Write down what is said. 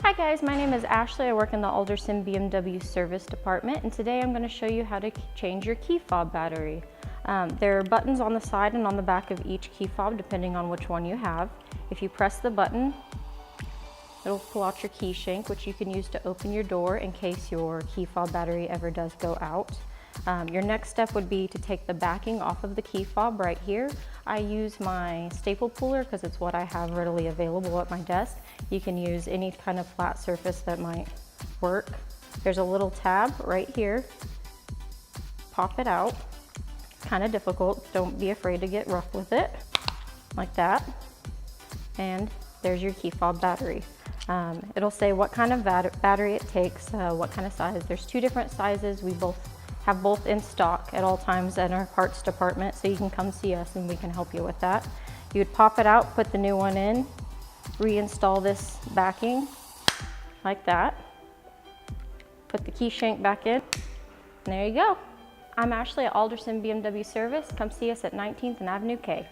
Hi guys, my name is Ashley. I work in the Alderson BMW service department, and today I'm going to show you how to change your key fob battery. There are buttons on the side and on the back of each key fob depending on which one you have. If you press the button, it'll pull out your key shank, which you can use to open your door in case your key fob battery ever does go out. Your next step would be to take the backing off of the key fob right here. I use my staple puller because it's what I have readily available at my desk. You can use any kind of flat surface that might work. There's a little tab right here. Pop it out. It's kind of difficult. Don't be afraid to get rough with it. Like that. And there's your key fob battery. It'll say what kind of battery it takes, what kind of size. There's two different sizes. We have both in stock at all times in our parts department, so you can come see us and we can help you with that. You would pop it out, put the new one in, reinstall this backing like that, put the key shank back in, and there you go. I'm Ashley at Alderson BMW Service. Come see us at 19th and Avenue K.